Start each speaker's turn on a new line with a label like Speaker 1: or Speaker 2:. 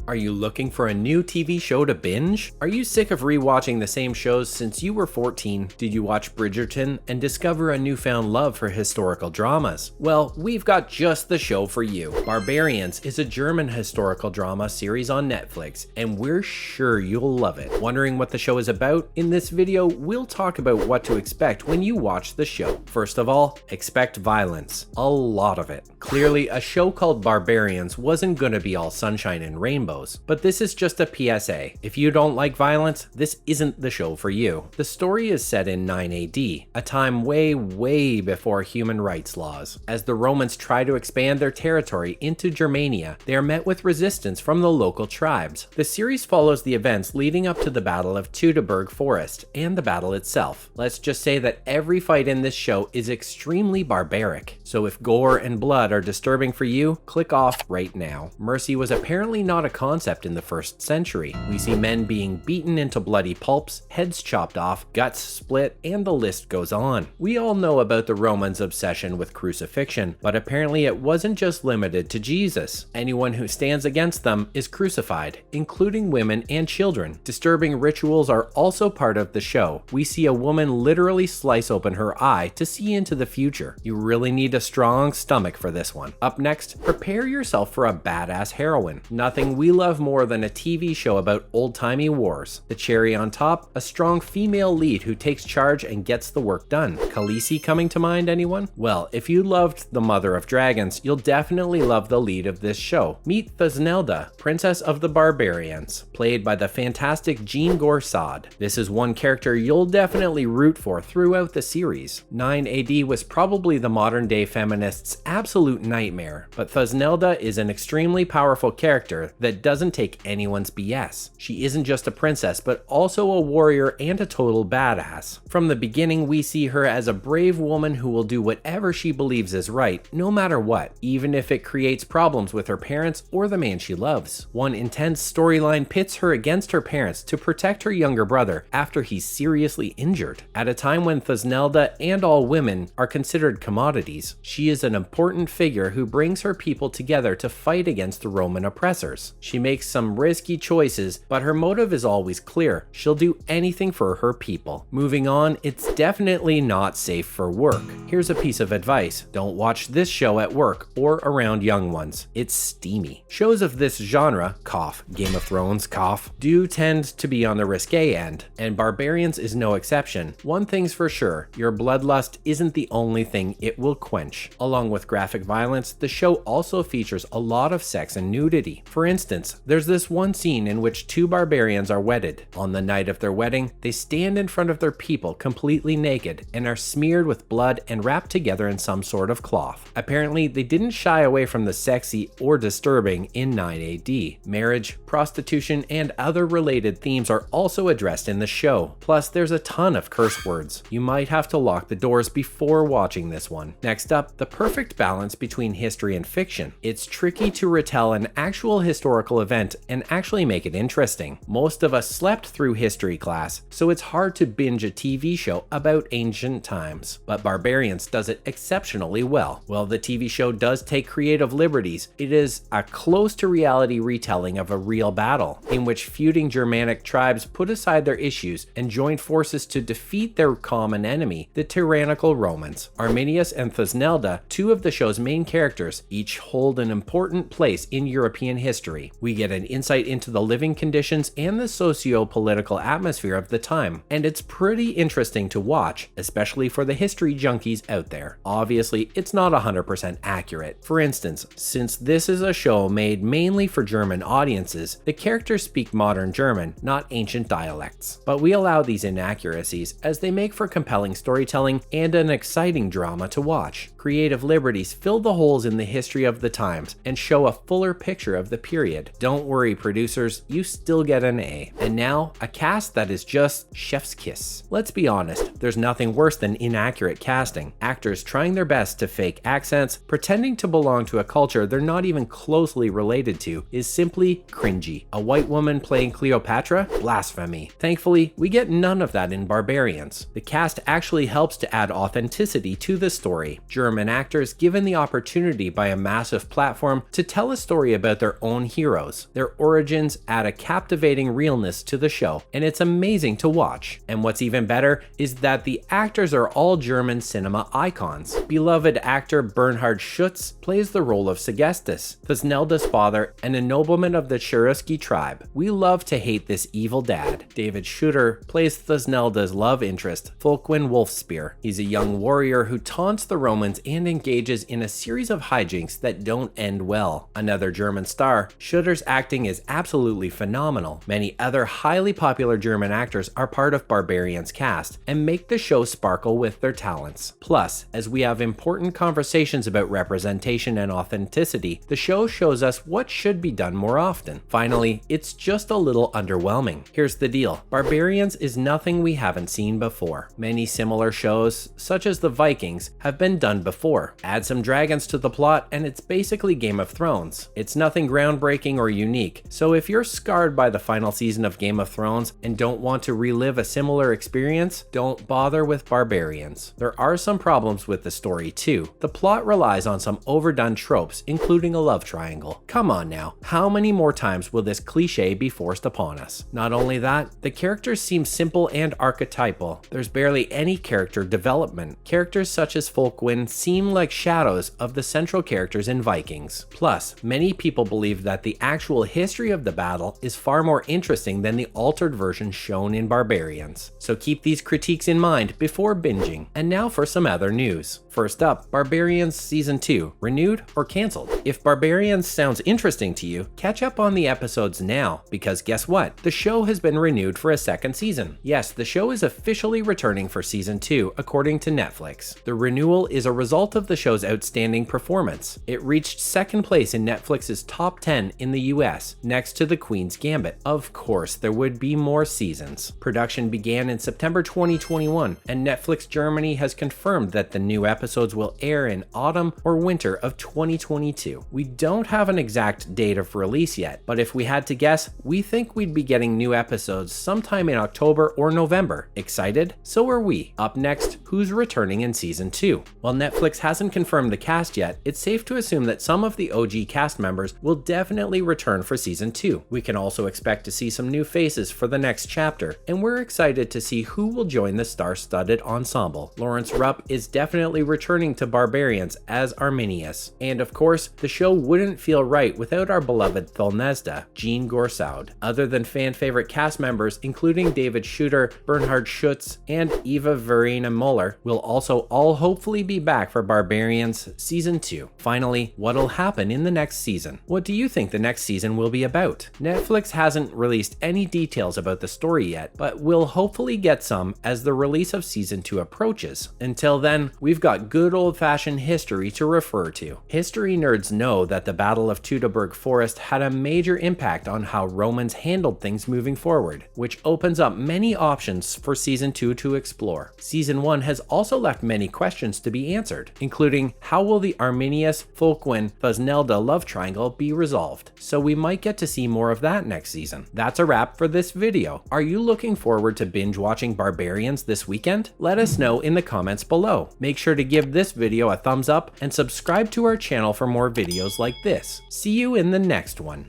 Speaker 1: Are you looking for a new TV show to binge? Are you sick of rewatching the same shows since you were 14? Did you watch Bridgerton and discover a newfound love for historical dramas? Well, we've got just the show for you. Barbarians is a German historical drama series on Netflix, and we're sure you'll love it. Wondering what the show is about? In this video, we'll talk about what to expect when you watch the show. First of all, expect violence. A lot of it. Clearly, a show called Barbarians wasn't gonna be all sunshine and rainbows, but this is just a PSA. If you don't like violence, this isn't the show for you. The story is set in 9 AD, a time way before human rights laws. As the Romans try to expand their territory into Germania, they are met with resistance from the local tribes. The series follows the events leading up to the Battle of Teutoburg Forest and the battle itself. Let's just say that every fight in this show is extremely barbaric, so if gore and blood are disturbing for you, click off right now. Mercy was apparently not a concept in the 1st century. We see men being beaten into bloody pulps, heads chopped off, guts split, and the list goes on. We all know about the Romans' obsession with crucifixion, but apparently it wasn't just limited to Jesus. Anyone who stands against them is crucified, including women and children. Disturbing rituals are also part of the show. We see a woman literally slice open her eye to see into the future. You really need a strong stomach for this one. Up next, prepare yourself for a badass heroine. Nothing we love more than a TV show about old-timey wars. The cherry on top, a strong female lead who takes charge and gets the work done. Khaleesi coming to mind, anyone? Well, if you loved The Mother of Dragons, you'll definitely love the lead of this show. Meet Thusnelda, Princess of the Barbarians, played by the fantastic Jean Gorsad. This is one character you'll definitely root for throughout the series. 9 AD was probably the modern-day feminist's absolute nightmare, but Thusnelda is an extremely powerful character that doesn't take anyone's BS. She isn't just a princess, but also a warrior and a total badass. From the beginning, we see her as a brave woman who will do whatever she believes is right, no matter what, even if it creates problems with her parents or the man she loves. One intense storyline pits her against her parents to protect her younger brother after he's seriously injured. At a time when Thusnelda and all women are considered commodities, she is an important figure who brings her people together to fight against the Roman oppressors. She makes some risky choices, but her motive is always clear. She'll do anything for her people. Moving on, it's definitely not safe for work. Here's a piece of advice. Don't watch this show at work or around young ones. It's steamy. Shows of this genre, cough, Game of Thrones, cough, do tend to be on the risque end, and Barbarians is no exception. One thing's for sure, your bloodlust isn't the only thing it will quench. Along with graphic violence, the show also features a lot of sex and nudity. For instance, there's this one scene in which two barbarians are wedded. On the night of their wedding, they stand in front of their people completely naked and are smeared with blood and wrapped together in some sort of cloth. Apparently, they didn't shy away from the sexy or disturbing in 9 AD. Marriage, prostitution, and other related themes are also addressed in the show. Plus, there's a ton of curse words. You might have to lock the doors before watching this one. Next up, the perfect balance between history and fiction. It's tricky to retell an actual historical event and actually make it interesting. Most of us slept through history class, so it's hard to binge a TV show about ancient times. But Barbarians does it exceptionally well. While the TV show does take creative liberties, it is a close to reality retelling of a real battle, in which feuding Germanic tribes put aside their issues and joined forces to defeat their common enemy, the tyrannical Romans. Arminius and Thusnelda, two of the show's main characters, each hold an important place in European history. We get an insight into the living conditions and the socio-political atmosphere of the time, and it's pretty interesting to watch, especially for the history junkies out there. Obviously, it's not 100% accurate. For instance, since this is a show made mainly for German audiences, the characters speak modern German, not ancient dialects. But we allow these inaccuracies as they make for compelling storytelling and an exciting drama to watch. Creative liberties fill the holes in the history of the times and show a fuller picture of the period. Don't worry, producers, you still get an A. And now, a cast that is just chef's kiss. Let's be honest, there's nothing worse than inaccurate casting. Actors trying their best to fake accents, pretending to belong to a culture they're not even closely related to, is simply cringy. A white woman playing Cleopatra? Blasphemy. Thankfully, we get none of that in Barbarians. The cast actually helps to add authenticity to the story. German actors given the opportunity by a massive platform to tell a story about their own hero heroes. Their origins add a captivating realness to the show, and it's amazing to watch. And what's even better is that the actors are all German cinema icons. Beloved actor Bernhard Schutz plays the role of Segestus, Thusnelda's father and a nobleman of the Cherusci tribe. We love to hate this evil dad. David Schütter plays Thusnelda's love interest, Fulkwin Wolfspear. He's a young warrior who taunts the Romans and engages in a series of hijinks that don't end well. Another German star, Schütter's acting is absolutely phenomenal. Many other highly popular German actors are part of Barbarian's cast and make the show sparkle with their talents. Plus, as we have important conversations about representation and authenticity, the show shows us what should be done more often. Finally, it's just a little underwhelming. Here's the deal. Barbarians is nothing we haven't seen before. Many similar shows, such as the Vikings, have been done before. Add some dragons to the plot and it's basically Game of Thrones. It's nothing groundbreaking or unique, so if you're scarred by the final season of Game of Thrones and don't want to relive a similar experience, don't bother with Barbarians. There are some problems with the story too. The plot relies on some overdone tropes, including a love triangle. Come on now, how many more times will this cliche be forced upon us? Not only that, the characters seem simple and archetypal. There's barely any character development. Characters such as Fulkwin seem like shadows of the central characters in Vikings. Plus, many people believe that the actual history of the battle is far more interesting than the altered version shown in Barbarians. So keep these critiques in mind before binging. And now for some other news. First up, Barbarians Season 2, renewed or cancelled? If Barbarians sounds interesting to you, catch up on the episodes now, because guess what? The show has been renewed for a second season. Yes, the show is officially returning for Season 2, according to Netflix. The renewal is a result of the show's outstanding performance. It reached second place in Netflix's top 10 in the US, next to The Queen's Gambit. Of course, there would be more seasons. Production began in September 2021, and Netflix Germany has confirmed that the new episodes will air in autumn or winter of 2022. We don't have an exact date of release yet, but if we had to guess, we think we'd be getting new episodes sometime in October or November. Excited? So are we. Up next, who's returning in Season 2? While Netflix hasn't confirmed the cast yet, it's safe to assume that some of the OG cast members will definitely return for Season 2. We can also expect to see some new faces for the next chapter, and we're excited to see who will join the star-studded ensemble. Lawrence Rupp is definitely returning to Barbarians as Arminius. And of course, the show wouldn't feel right without our beloved Thulnezda, Jean Gorsaud. Other than fan-favorite cast members, including David Schütter, Bernhard Schutz, and Eva Verena Muller, will also all hopefully be back for Barbarians Season 2. Finally, what'll happen in the next season? What do you think the next season will be about? Netflix hasn't released any details about the story yet, but we'll hopefully get some as the release of Season 2 approaches. Until then, we've got good old-fashioned history to refer to. History nerds know that the Battle of Teutoburg Forest had a major impact on how Romans handled things moving forward, which opens up many options for Season 2 to explore. Season 1 has also left many questions to be answered, including how will the Arminius, Fulkwin, Thusnelda love triangle be resolved? So we might get to see more of that next season. That's a wrap for this video. Are you looking forward to binge watching Barbarians this weekend? Let us know in the comments below. Make sure to give this video a thumbs up and subscribe to our channel for more videos like this. See you in the next one.